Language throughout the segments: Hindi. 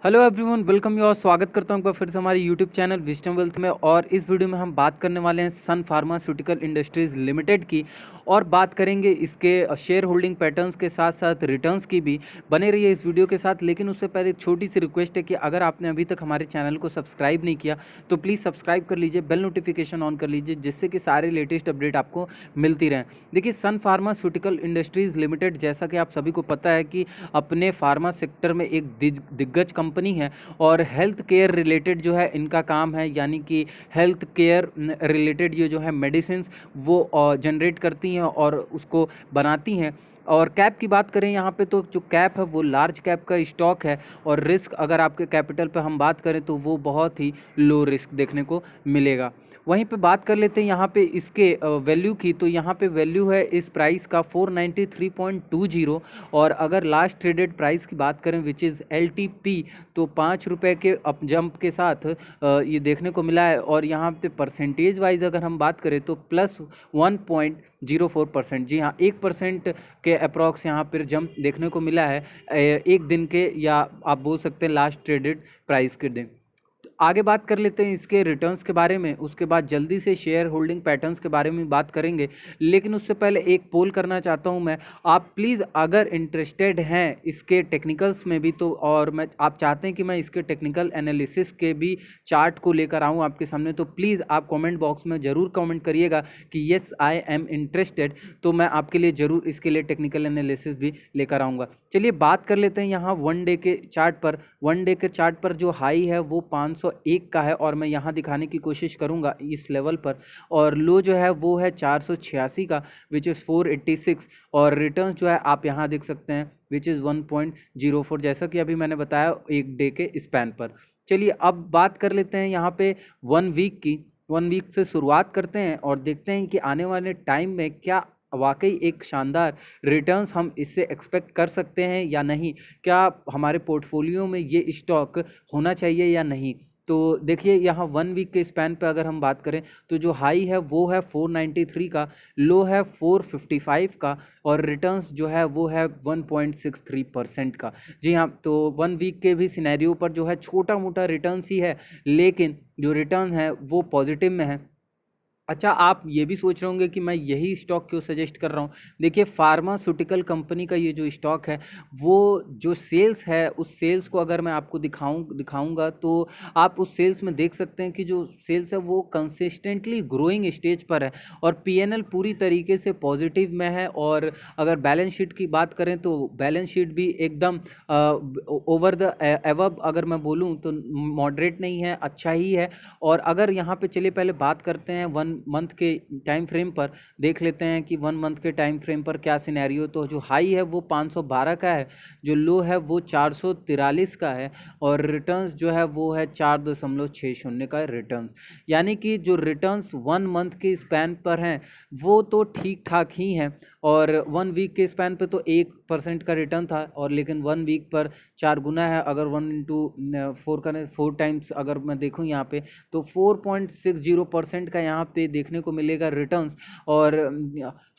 हेलो एवरीवन, वेलकम यू और स्वागत करता हूं एक बार फिर से हमारे यूट्यूब चैनल विजडम वेल्थ में। और इस वीडियो में हम बात करने वाले हैं सन फार्मास्यूटिकल इंडस्ट्रीज़ लिमिटेड की, और बात करेंगे इसके शेयर होल्डिंग पैटर्न्स के साथ साथ रिटर्न्स की भी। बने रहिए इस वीडियो के साथ। लेकिन उससे पहले एक छोटी सी रिक्वेस्ट है कि अगर आपने अभी तक हमारे चैनल को सब्सक्राइब नहीं किया तो प्लीज़ सब्सक्राइब कर लीजिए, बेल नोटिफिकेशन ऑन कर लीजिए, जिससे कि सारे लेटेस्ट अपडेट आपको मिलती रहें। देखिए, सन फार्मास्यूटिकल इंडस्ट्रीज़ लिमिटेड, जैसा कि आप सभी को पता है कि अपने फार्मा सेक्टर में एक दिग्गज कंपनी है और हेल्थ केयर रिलेटेड जो है इनका काम है, यानी कि हेल्थ केयर रिलेटेड ये जो है मेडिसिन वो जनरेट करती हैं और उसको बनाती हैं। और कैप की बात करें यहाँ पे, तो जो कैप है वो लार्ज कैप का स्टॉक है, और रिस्क अगर आपके कैपिटल पे हम बात करें तो वो बहुत ही लो रिस्क देखने को मिलेगा। वहीं पे बात कर लेते हैं यहाँ पे इसके वैल्यू की, तो यहाँ पे वैल्यू है इस प्राइस का 493.20। और अगर लास्ट ट्रेडेड प्राइस की बात करें विच इज़ LTP, तो 5 रुपये के अप जंप के साथ ये देखने को मिला है। और यहाँ पे परसेंटेज वाइज अगर हम बात करें तो +1.04%, जी हाँ, 1% के अप्रॉक्स यहाँ पर जंप देखने को मिला है एक दिन के, या आप बोल सकते हैं लास्ट ट्रेडेड प्राइस के दिन। आगे बात कर लेते हैं इसके रिटर्न्स के बारे में, उसके बाद जल्दी से शेयर होल्डिंग पैटर्न्स के बारे में बात करेंगे। लेकिन उससे पहले एक पोल करना चाहता हूं मैं। आप प्लीज़ अगर इंटरेस्टेड हैं इसके टेक्निकल्स में भी, तो और मैं आप चाहते हैं कि मैं इसके टेक्निकल एनालिसिस के भी चार्ट को लेकर आऊं आपके सामने, तो प्लीज़ आप कमेंट बॉक्स में ज़रूर कमेंट करिएगा कि येस आई एम इंटरेस्टेड, तो मैं आपके लिए ज़रूर इसके लिए टेक्निकल एनालिसिस भी लेकर आऊँगा। चलिए बात कर लेते हैं यहाँ वन डे के चार्ट पर। वन डे के चार्ट पर जो हाई है वो 501 का है, और मैं यहाँ दिखाने की कोशिश करूँगा इस लेवल पर। और लो जो है वो है 486 का, विच इज़ 486। और रिटर्न्स जो है आप यहाँ देख सकते हैं विच इज़ 1.04, जैसा कि अभी मैंने बताया एक डे के स्पैन पर। चलिए अब बात कर लेते हैं यहाँ पे 1 वीक की। 1 वीक से शुरुआत करते हैं और देखते हैं कि आने वाले टाइम में क्या वाकई एक शानदार रिटर्न्स हम इससे एक्सपेक्ट कर सकते हैं या नहीं। क्या हमारे पोर्टफोलियो में ये स्टॉक होना चाहिए या नहीं। तो देखिए, यहाँ 1 वीक के स्पैन पे अगर हम बात करें तो जो हाई है वो है 493 का, लो है 455 का, और रिटर्न्स जो है वो है 1.63% का। जी हाँ, तो 1 वीक के भी सिनेरियो पर जो है छोटा मोटा रिटर्न्स ही है, लेकिन जो रिटर्न है वो पॉजिटिव में है। अच्छा, आप ये भी सोच रहे होंगे कि मैं यही स्टॉक क्यों सजेस्ट कर रहा हूँ। देखिए, फार्मास्यूटिकल कंपनी का ये जो स्टॉक है, वो जो सेल्स है उस सेल्स को अगर मैं आपको दिखाऊंगा तो आप उस सेल्स में देख सकते हैं कि जो सेल्स है वो कंसिस्टेंटली ग्रोइंग स्टेज पर है, और PNL पूरी तरीके से पॉजिटिव में है। और अगर बैलेंस शीट की बात करें तो बैलेंस शीट भी एकदम ओवर द एवब, अगर मैं बोलूँ तो मॉडरेट नहीं है, अच्छा ही है। और अगर यहाँ पे चलिए पहले बात करते हैं 1 मंथ के टाइम फ्रेम पर, देख लेते हैं कि 1 मंथ के टाइम फ्रेम पर क्या सिनेरियो। तो जो हाई है वो 512 का है, जो लो है वो 443 का है, और रिटर्न्स जो है वो है 4.60 का रिटर्न्स। यानी कि जो रिटर्न्स 1 मंथ के स्पैन पर हैं वो तो ठीक ठाक ही हैं, और 1 वीक के स्पैन पे तो 1% का रिटर्न था, और लेकिन 1 वीक पर 4 गुना है। अगर 1 इंटू 4 का 4 टाइम्स अगर मैं देखूँ यहाँ पे, तो 4.60% का यहाँ पे देखने को मिलेगा रिटर्न्स। और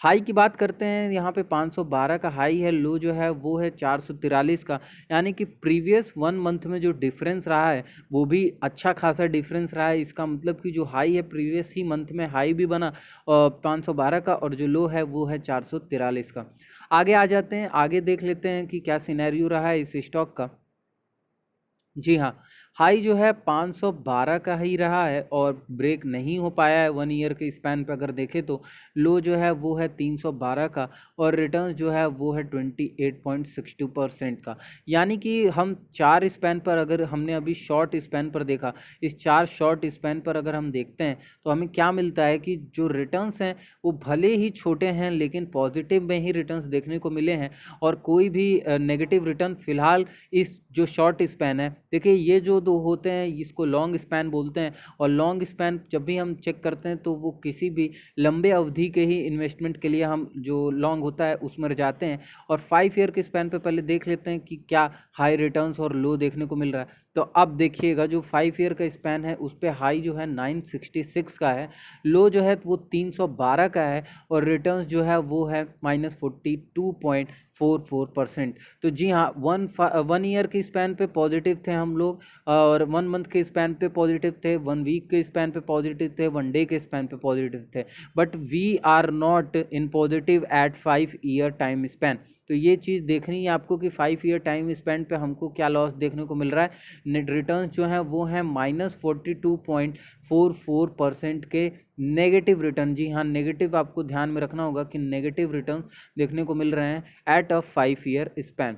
हाई की बात करते हैं, यहाँ पे 512 का हाई है, लो जो है वो है 443 का। यानी कि प्रीवियस 1 मंथ में जो डिफरेंस रहा है वो भी अच्छा खासा डिफरेंस रहा है। इसका मतलब कि जो हाई है प्रीवियस ही मंथ में हाई भी बना 512 का, और जो लो है वो है 443 का। आगे आ जाते हैं, आगे देख लेते हैं कि क्या सिनेरियो रहा है इस स्टॉक का। जी हाँ, हाई जो है 512 का ही रहा है और ब्रेक नहीं हो पाया है 1 ईयर के स्पैन पे अगर देखें तो। लो जो है वो है 312 का, और रिटर्न्स जो है वो है 28.62% का। यानी कि हम 4 स्पैन पर, अगर हमने अभी शॉर्ट स्पैन पर देखा, इस 4 शॉर्ट स्पैन पर अगर हम देखते हैं तो हमें क्या मिलता है कि जो रिटर्न्स हैं वो भले ही छोटे हैं लेकिन पॉजिटिव में ही रिटर्न्स देखने को मिले हैं, और कोई भी नेगेटिव रिटर्न फिलहाल इस जो शॉर्ट स्पैन है। देखिए, ये जो दो होते हैं इसको लॉन्ग स्पैन बोलते हैं, और लॉन्ग स्पैन जब भी हम चेक करते हैं तो वो किसी भी लंबे अवधि के ही इन्वेस्टमेंट के लिए हम जो लॉन्ग होता है उसमें जाते हैं। और 5 ईयर के स्पैन पे पहले देख लेते हैं कि क्या हाई रिटर्न्स और लो देखने को मिल रहा है। तो अब देखिएगा, जो 5 ईयर का स्पैन है उस पर हाई जो है 966 का है, लो जो है वो 312 का है, और रिटर्न्स जो है वो है -42.5 44%। तो जी हाँ, 1 ईयर के स्पैन पे पॉजिटिव थे हम लोग, और 1 मंथ के स्पैन पे पॉजिटिव थे, 1 वीक के स्पैन पे पॉजिटिव थे, 1 डे के स्पैन पे पॉजिटिव थे, but we are not in positive at 5 year time span. तो ये चीज़ देखनी है आपको कि 5 ईयर टाइम स्पैन पे हमको क्या लॉस देखने को मिल रहा है। नेट रिटर्न जो है वो है -42.44% के नेगेटिव रिटर्न। जी हाँ, नेगेटिव आपको ध्यान में रखना होगा कि नेगेटिव रिटर्न देखने को मिल रहे हैं at a 5 year span.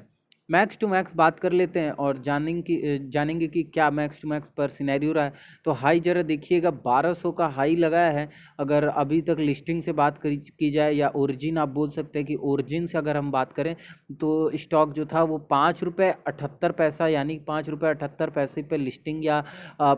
Max to max बात कर लेते हैं और जानेंगे कि क्या मैक्स टू मैक्स पर सिनेरियो रहा है। तो हाई जरा देखिएगा, 1200 का हाई लगाया है। अगर अभी तक लिस्टिंग से बात की जाए, या ओरिजिन आप बोल सकते हैं कि ओरिजिन से अगर हम बात करें, तो स्टॉक जो था वो 5 रुपये 78 पैसा, यानी 5 रुपये 78 पैसे पे लिस्टिंग, या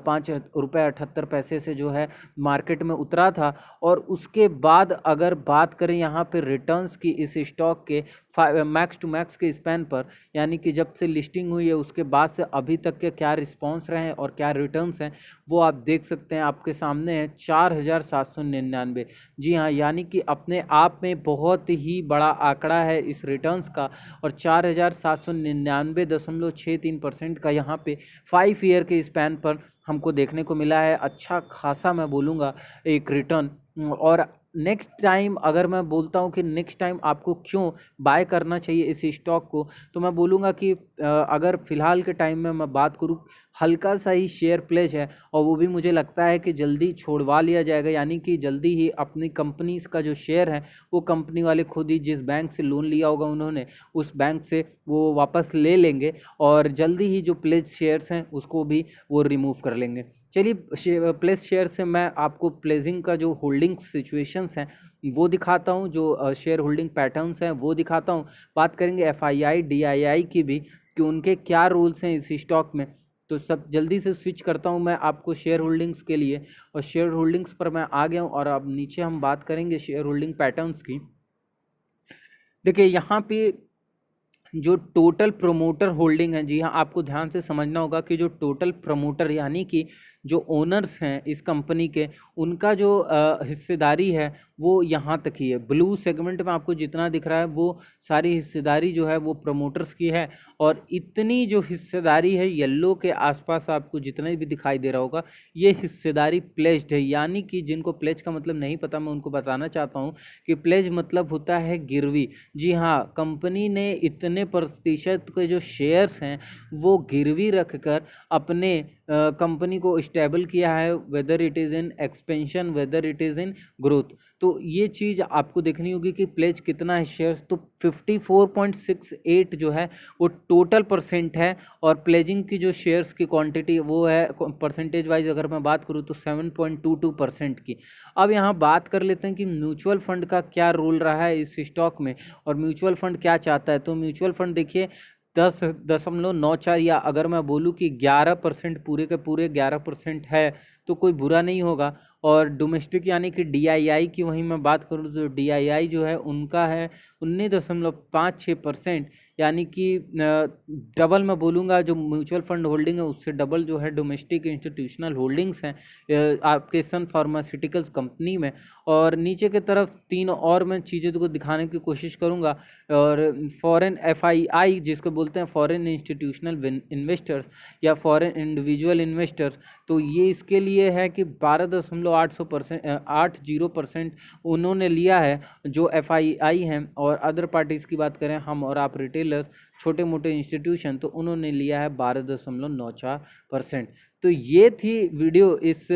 5 रुपये 78 पैसे से जो है मार्केट में उतरा था। और उसके बाद अगर बात करें यहाँ पे रिटर्न्स की इस स्टॉक के मैक्स टू मैक्स के स्पैन पर, यानी कि जब से लिस्टिंग हुई है उसके बाद से अभी तक के क्या रिस्पॉन्स रहे हैं और क्या रिटर्न्स हैं, वो आप देख सकते हैं, आपके सामने है 4799। जी हाँ, यानी कि अपने आप में बहुत ही बड़ा आंकड़ा है इस रिटर्न्स का, और 4799.63% का यहाँ पे 5 ईयर के स्पैन पर हमको देखने को मिला है। अच्छा खासा मैं बोलूँगा एक रिटर्न। और नेक्स्ट टाइम अगर मैं बोलता हूँ कि नेक्स्ट टाइम आपको क्यों बाय करना चाहिए इस स्टॉक को, तो मैं बोलूँगा कि अगर फ़िलहाल के टाइम में मैं बात करूँ, हल्का सा ही शेयर प्लेज है, और वो भी मुझे लगता है कि जल्दी छोड़वा लिया जाएगा, यानी कि जल्दी ही अपनी कंपनीज़ का जो शेयर है वो कंपनी वाले खुद ही जिस बैंक से लोन लिया होगा उन्होंने, उस बैंक से वो वापस ले लेंगे, और जल्दी ही जो प्लेज शेयर्स हैं उसको भी वो रिमूव कर लेंगे। चलिए, प्लेस शेयर से मैं आपको प्लेजिंग का जो होल्डिंग सिचुएशंस हैं वो दिखाता हूँ, जो शेयर होल्डिंग पैटर्न्स हैं वो दिखाता हूँ। बात करेंगे एफआईआई डीआईआई की भी, कि उनके क्या रूल्स हैं इस स्टॉक में। तो सब जल्दी से स्विच करता हूँ मैं आपको शेयर होल्डिंग्स के लिए, और शेयर होल्डिंग्स पर मैं आ गया हूँ। और अब नीचे हम बात करेंगे शेयर होल्डिंग पैटर्न्स की। देखिए यहाँ पे जो टोटल प्रोमोटर होल्डिंग है, जी हाँ, आपको ध्यान से समझना होगा कि जो टोटल प्रोमोटर, यानी कि जो ओनर्स हैं इस कंपनी के, उनका जो हिस्सेदारी है वो यहाँ तक ही है। ब्लू सेगमेंट में आपको जितना दिख रहा है वो सारी हिस्सेदारी जो है वो प्रोमोटर्स की है, और इतनी जो हिस्सेदारी है येलो के आसपास आपको जितना भी दिखाई दे रहा होगा, ये हिस्सेदारी प्लेज्ड है। यानी कि जिनको प्लेज का मतलब नहीं पता, मैं उनको बताना चाहता हूँ कि प्लेज मतलब होता है गिरवी। जी हाँ, कंपनी ने इतने प्रतिशत के जो शेयर्स हैं वो गिरवी रखकर अपने कंपनी को स्टेबल किया है, whether it is in expansion, whether it is in growth. तो ये चीज़ आपको देखनी होगी कि प्लेज कितना है शेयर्स। तो 54.68 जो है वो टोटल परसेंट है, और प्लेजिंग की जो शेयर्स की क्वांटिटी वो है परसेंटेज वाइज अगर मैं बात करूँ तो 7.22% की। अब यहाँ बात कर लेते हैं कि म्यूचुअल फंड का क्या रोल रहा है इस स्टॉक में, और म्यूचुअल फंड क्या चाहता है। तो म्यूचुअल फंड देखिए 10.94, या अगर मैं बोलूँ कि 11%, पूरे के पूरे 11% है, तो कोई बुरा नहीं होगा। और डोमेस्टिक यानी कि डीआईआई की वहीं मैं बात करूँ तो डीआईआई जो है उनका है 19.56%, यानी कि डबल मैं बोलूँगा, जो म्यूचुअल फंड होल्डिंग है उससे डबल जो है डोमेस्टिक इंस्टीट्यूशनल होल्डिंग्स हैं आपके सन फार्मास्यूटिकल्स कंपनी में। और नीचे की तरफ 3 और मैं चीज़ें को दिखाने की कोशिश करूँगा। और फॉरेन एफआईआई जिसको बोलते हैं फॉरेन इंस्टीट्यूशनल इन्वेस्टर्स या फॉरेन इंडिविजुअल इन्वेस्टर्स, तो ये इसके लिए है कि 12.80% उन्होंने लिया है जो एफआईआई हैं। और अदर पार्टीज़ की बात करें, हम और आप रिटेलर्स, छोटे मोटे इंस्टीट्यूशन, तो उन्होंने लिया है 12.94%। तो ये थी वीडियो इस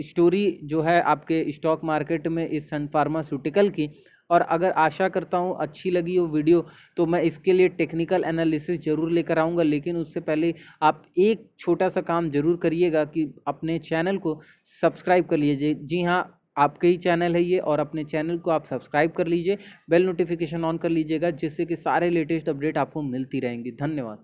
स्टोरी जो है आपके स्टॉक मार्केट में इस सन फार्मास्यूटिकल की। और अगर आशा करता हूँ अच्छी लगी वो वीडियो, तो मैं इसके लिए टेक्निकल एनालिसिस ज़रूर लेकर आऊँगा। लेकिन उससे पहले आप एक छोटा सा काम ज़रूर करिएगा कि अपने चैनल को सब्सक्राइब कर लीजिए। जी हाँ, आपके ही चैनल है ये, और अपने चैनल को आप सब्सक्राइब कर लीजिए, बेल नोटिफिकेशन ऑन कर लीजिएगा, जिससे कि सारे लेटेस्ट अपडेट आपको मिलती रहेंगी। धन्यवाद।